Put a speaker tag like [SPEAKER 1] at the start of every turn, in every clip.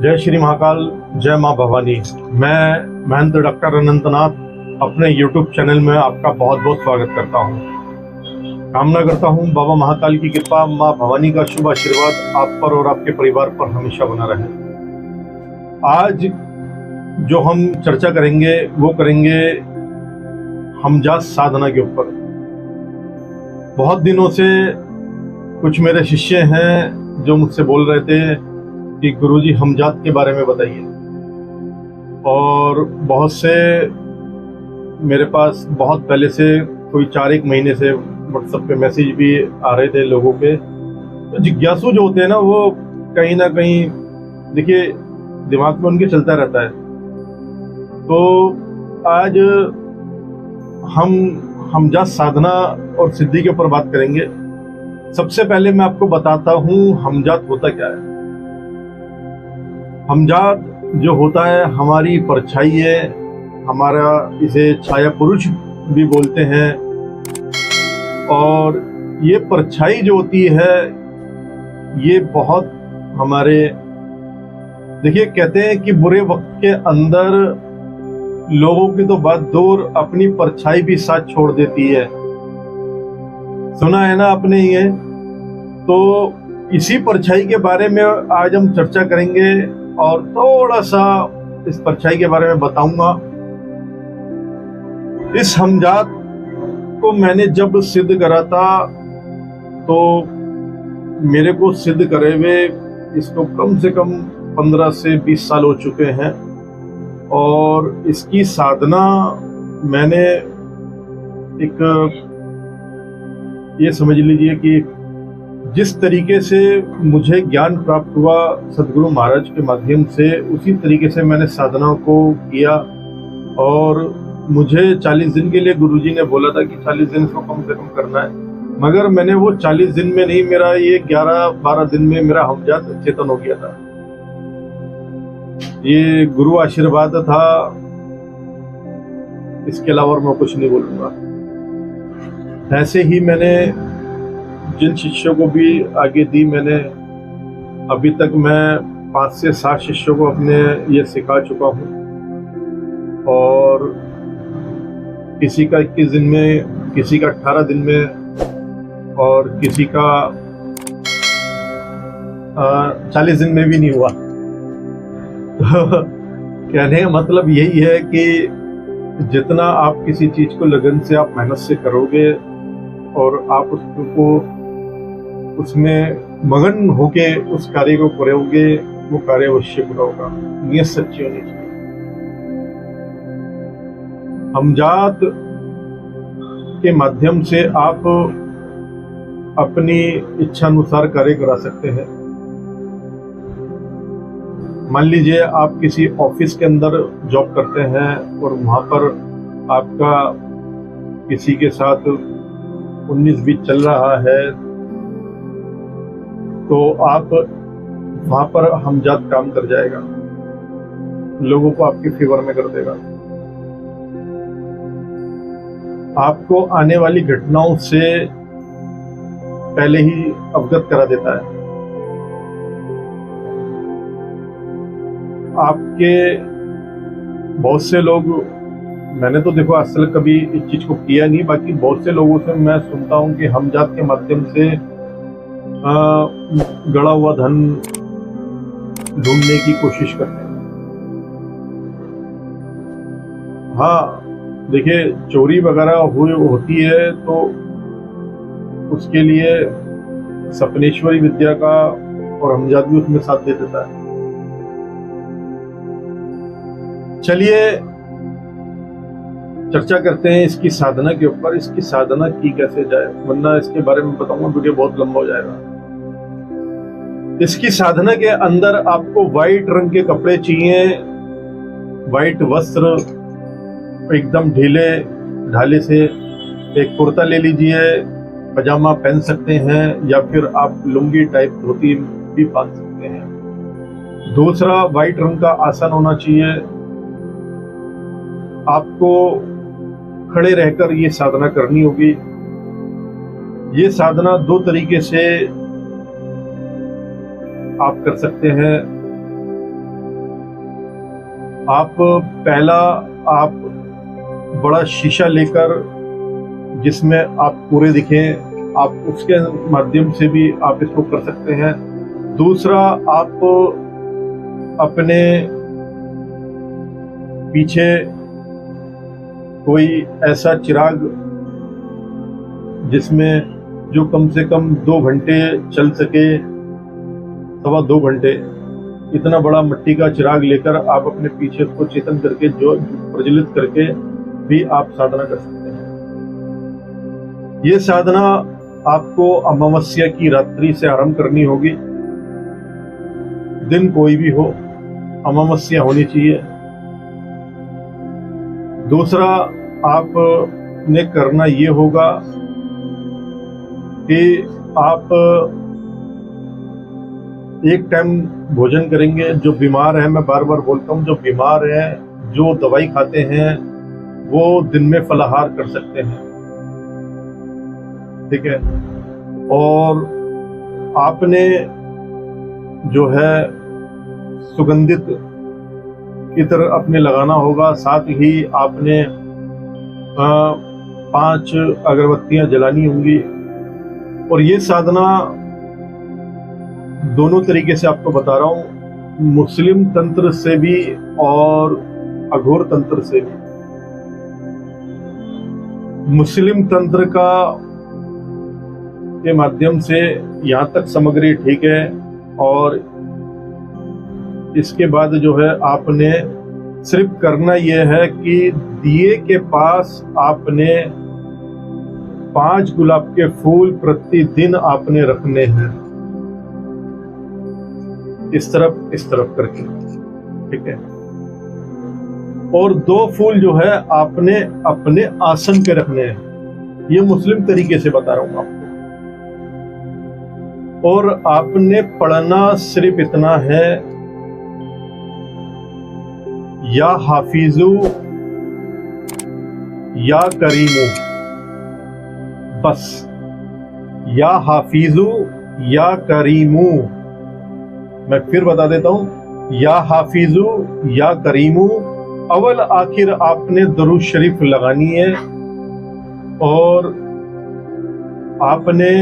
[SPEAKER 1] जय श्री महाकाल, जय माँ भवानी। मैं महंत डॉक्टर अनंतनाथ अपने YouTube चैनल में आपका बहुत बहुत स्वागत करता हूँ। कामना करता हूँ बाबा महाकाल की कृपा, माँ भवानी का शुभ आशीर्वाद आप पर और आपके परिवार पर हमेशा बना रहे। आज जो हम चर्चा करेंगे वो करेंगे हमजात साधना के ऊपर। बहुत दिनों से कुछ मेरे शिष्य हैं जो मुझसे बोल रहे थे कि गुरुजी हमजात के बारे में बताइए, और बहुत से मेरे पास बहुत पहले से कोई 4-1 महीने से व्हाट्सएप पे मैसेज भी आ रहे थे लोगों के। तो जिज्ञासु जो होते हैं ना, वो कहीं ना कहीं देखिए दिमाग में उनके चलता रहता है। तो आज हम हमजात साधना और सिद्धि के ऊपर बात करेंगे। सबसे पहले मैं आपको बताता हूँ हमजात होता क्या है। हमजात जो होता है हमारी परछाई है, हमारा इसे छाया पुरुष भी बोलते हैं। और ये परछाई जो होती है ये बहुत हमारे, देखिए कहते हैं कि बुरे वक्त के अंदर लोगों की तो बात दूर, अपनी परछाई भी साथ छोड़ देती है। सुना है ना आपने ये? तो इसी परछाई के बारे में आज हम चर्चा करेंगे और थोड़ा सा इस परछाई के बारे में बताऊंगा। इस हमजात को मैंने जब सिद्ध करा था तो मेरे को सिद्ध करे हुए इसको कम से कम 15 से 20 साल हो चुके हैं। और इसकी साधना मैंने एक, ये समझ लीजिए कि जिस तरीके से मुझे ज्ञान प्राप्त हुआ सदगुरु महाराज के माध्यम से, उसी तरीके से मैंने साधनाओं को किया। और मुझे 40 दिन के लिए गुरुजी ने बोला था कि 40 दिन को कम से कम करना है, मगर मैंने वो 40 दिन में नहीं, मेरा ये 11-12 दिन में मेरा हमजात चेतन हो गया था। ये गुरु आशीर्वाद था, इसके अलावा मैं कुछ नहीं बोलूंगा। ऐसे ही मैंने जिन शिष्यों को भी आगे दी, मैंने अभी तक मैं 5 से 7 शिष्यों को अपने ये सिखा चुका हूँ। और किसी का 21 दिन में, किसी का 18 दिन में, और किसी का 40 दिन में भी नहीं हुआ। तो कहने का मतलब यही है कि जितना आप किसी चीज को लगन से, आप मेहनत से करोगे और आप उसको उसमें मगन होके उस कार्य को करोगे, वो कार्य अवश्य पूरा होगा। नियत सच्ची होनी चाहिए। हमजात के माध्यम से आप अपनी इच्छा अनुसार कार्य करा सकते हैं। मान लीजिए आप किसी ऑफिस के अंदर जॉब करते हैं और वहां पर आपका किसी के साथ 19-20 चल रहा है, तो आप वहां पर हमजात काम कर जाएगा, लोगों को आपके फेवर में कर देगा। आपको आने वाली घटनाओं से पहले ही अवगत करा देता है। आपके बहुत से लोग, मैंने तो देखो असल कभी इस चीज को किया नहीं, बाकी बहुत से लोगों से मैं सुनता हूं कि हमजात के माध्यम से गड़ा हुआ धन ढूंढने की कोशिश करते हैं। हाँ देखिए, चोरी वगैरह होती है तो उसके लिए सपनेश्वरी विद्या का और हमजात भी उसमें साथ दे देता है। चलिए चर्चा करते हैं इसकी साधना के ऊपर। इसकी साधना की कैसे जाए, वरना इसके बारे में बताऊंगा वीडियो बहुत लंबा हो जाएगा। इसकी साधना के अंदर आपको व्हाइट रंग के कपड़े चाहिए, व्हाइट वस्त्र, एकदम ढीले ढाले से। एक कुर्ता ले लीजिए, पजामा पहन सकते हैं, या फिर आप लुंगी टाइप धोती भी बांध सकते हैं। दूसरा, व्हाइट रंग का आसन होना चाहिए। आपको खड़े रहकर ये साधना करनी होगी। ये साधना 2 तरीके से आप कर सकते हैं। आप पहला आप बड़ा शीशा लेकर जिसमें आप पूरे दिखें, आप उसके माध्यम से भी आप इसको कर सकते हैं। दूसरा, आप अपने पीछे कोई ऐसा चिराग जिसमें जो कम से कम 2 घंटे चल सके, 2.25 घंटे, इतना बड़ा मिट्टी का चिराग लेकर आप अपने पीछे को चेतन करके, जो प्रज्वलित करके भी आप साधना कर सकते हैं। ये साधना आपको अमावस्या की रात्रि से आरंभ करनी होगी। दिन कोई भी हो, अमावस्या होनी चाहिए। दूसरा, आपने करना ये होगा कि आप एक टाइम भोजन करेंगे। जो बीमार है, मैं बार बार बोलता हूँ, जो बीमार है, जो दवाई खाते हैं, वो दिन में फलाहार कर सकते हैं, ठीक है। और आपने जो है सुगंधित इत्र अपने लगाना होगा। साथ ही आपने 5 अगरबत्तियां जलानी होंगी। और ये साधना दोनों तरीके से आपको बता रहा हूं, मुस्लिम तंत्र से भी और अघोर तंत्र से भी। मुस्लिम तंत्र का के माध्यम से यहाँ तक सामग्री ठीक है। और इसके बाद जो है आपने सिर्फ करना यह है कि दिए के पास आपने 5 गुलाब के फूल प्रतिदिन आपने रखने हैं, इस तरफ करके, ठीक है। और 2 फूल जो है आपने अपने आसन पे रखने हैं। ये मुस्लिम तरीके से बता रहा हूं आपको। और आपने पढ़ना सिर्फ इतना है, या हाफिजू या करीमू, बस। या हाफिजू या करीमू, मैं फिर बता देता हूं, या हाफिजू या करीमू। अव्वल आखिर आपने दरूद शरीफ लगानी है। और आपने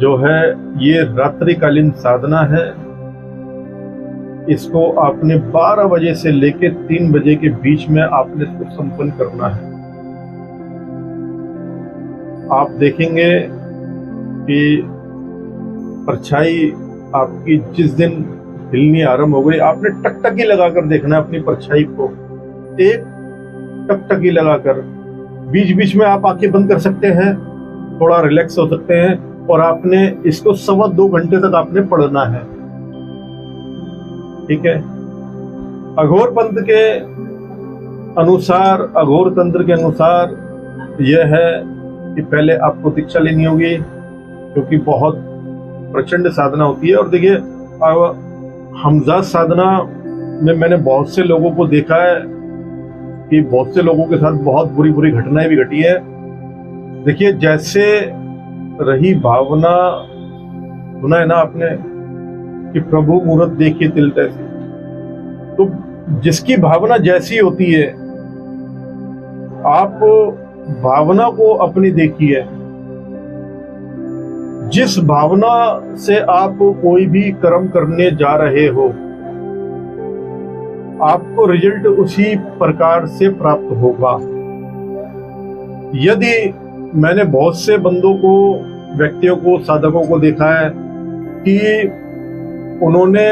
[SPEAKER 1] जो है ये रात्रिकालीन साधना है, इसको आपने 12 बजे से लेकर 3 बजे के बीच में आपने इसको संपन्न करना है। आप देखेंगे कि परछाई आपकी जिस दिन हिलनी आरंभ हो गई, आपने टकटकी लगाकर देखना है अपनी परछाई को, एक टकटकी लगाकर। बीच बीच में आप आंखें बंद कर सकते हैं, थोड़ा रिलैक्स हो सकते हैं। और आपने इसको 2.25 घंटे तक आपने पढ़ना है, ठीक है। अघोर पंथ के अनुसार, अघोर तंत्र के अनुसार यह है कि पहले आपको दीक्षा लेनी होगी, क्योंकि बहुत प्रचंड साधना होती है। और देखिए, हमजा साधना में मैंने बहुत से लोगों को देखा है कि बहुत से लोगों के साथ बहुत बुरी बुरी घटनाएं भी घटी है। देखिए, जैसे रही भावना, सुना है ना आपने कि प्रभु मूरत देखिए तिल तैसी। तो जिसकी भावना जैसी होती है, आप भावना को अपनी देखिए। जिस भावना से आप कोई भी कर्म करने जा रहे हो, आपको रिजल्ट उसी प्रकार से प्राप्त होगा। यदि मैंने बहुत से बंदों को, व्यक्तियों को, साधकों को देखा है कि उन्होंने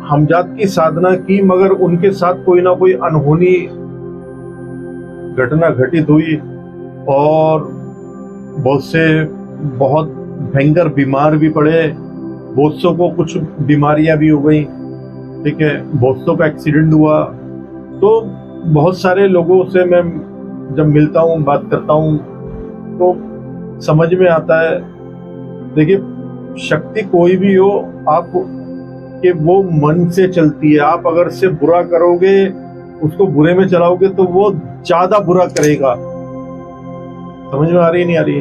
[SPEAKER 1] हमजात की साधना की, मगर उनके साथ कोई ना कोई अनहोनी घटना घटित हुई और बहुत से बहुत भयंकर बीमार भी पड़े। बहुत सौ को कुछ बीमारियां भी हो गई, ठीक है। बहुत सौ का एक्सीडेंट हुआ। तो बहुत सारे लोगों से मैं जब मिलता हूँ, बात करता हूँ, तो समझ में आता है। देखिए, शक्ति कोई भी हो, आप कि वो मन से चलती है। आप अगर से बुरा करोगे, उसको बुरे में चलाओगे, तो वो ज्यादा बुरा करेगा। समझ में आ रही नहीं आ रही?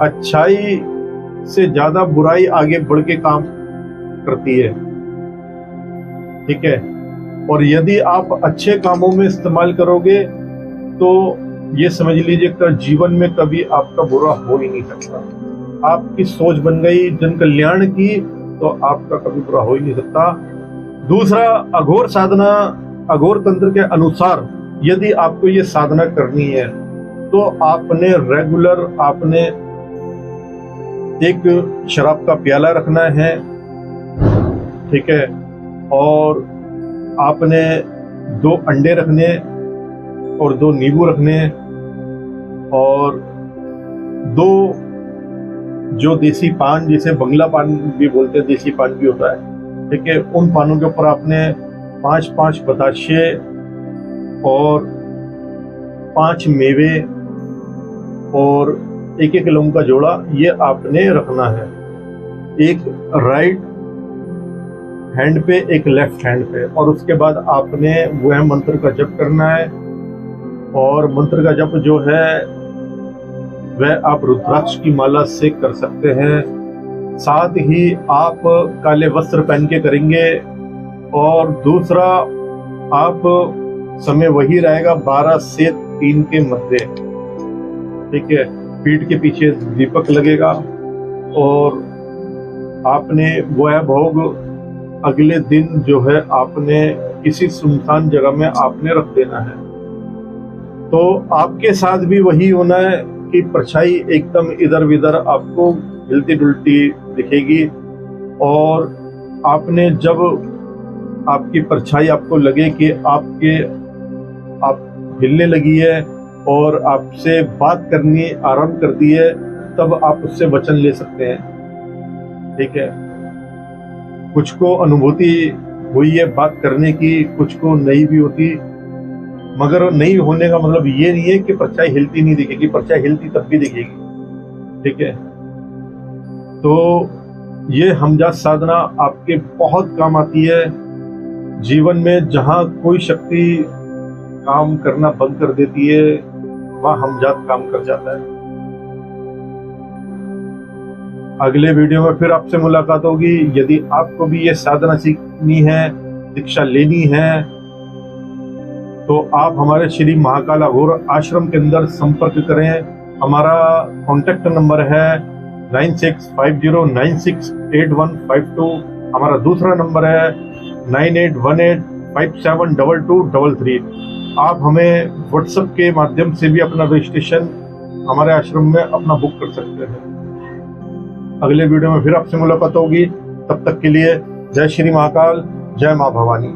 [SPEAKER 1] अच्छाई से ज्यादा बुराई आगे बढ़ के काम करती है, ठीक है। और यदि आप अच्छे कामों में इस्तेमाल करोगे तो ये समझ लीजिए कि जीवन में कभी आपका बुरा हो ही नहीं सकता। आपकी सोच बन गई जन कल्याण की तो आपका कभी बुरा हो ही नहीं सकता। दूसरा, अघोर साधना, अघोर तंत्र के अनुसार यदि आपको ये साधना करनी है तो आपने रेगुलर एक शराब का प्याला रखना है, ठीक है, और आपने 2 अंडे रखने और 2 नींबू रखने और 2 जो देसी पान, जिसे बंगला पान भी बोलते हैं, देसी पान भी होता है, ठीक है, उन पानों के ऊपर आपने 5-5 बताशे और 5 मेवे और 1-1 लौंग का जोड़ा ये आपने रखना है। एक राइट हैंड पे, एक लेफ्ट हैंड पे, और उसके बाद आपने वह मंत्र का जप करना है। और मंत्र का जप जो है वह आप रुद्राक्ष की माला से कर सकते हैं। साथ ही आप काले वस्त्र पहन के करेंगे। और दूसरा, आप समय वही रहेगा 12 से 3 के मध्य, ठीक है, पीठ के पीछे दीपक लगेगा और आपने वह भोग अगले दिन जो है आपने किसी सुनसान जगह में आपने रख देना है। तो आपके साथ भी वही होना है कि परछाई एकदम इधर उधर आपको हिलती डुलती दिखेगी और आपने जब आपकी परछाई आपको लगे कि आप हिलने लगी है और आपसे बात करनी आरंभ कर दी है, तब आप उससे वचन ले सकते हैं, ठीक है। कुछ को अनुभूति हुई है बात करने की, कुछ को नहीं भी होती, मगर नहीं होने का मतलब ये नहीं है कि परछाई हिलती नहीं दिखेगी, परछाई हिलती तब भी दिखेगी, ठीक है। तो ये हमजात साधना आपके बहुत काम आती है। जीवन में जहां कोई शक्ति काम करना बंद कर देती है वह हमजात काम कर जाता है। अगले वीडियो में फिर आपसे मुलाकात होगी। यदि आपको भी ये साधना सीखनी है, दीक्षा लेनी है, तो आप हमारे श्री महाकाल अघोर आश्रम के अंदर संपर्क करें। हमारा कॉन्टेक्ट नंबर है 9650968152। हमारा दूसरा नंबर है 9818572233। आप हमें व्हाट्सएप के माध्यम से भी अपना रजिस्ट्रेशन हमारे आश्रम में अपना बुक कर सकते हैं। अगले वीडियो में फिर आपसे मुलाकात होगी। तब तक के लिए जय श्री महाकाल, जय माँ भवानी।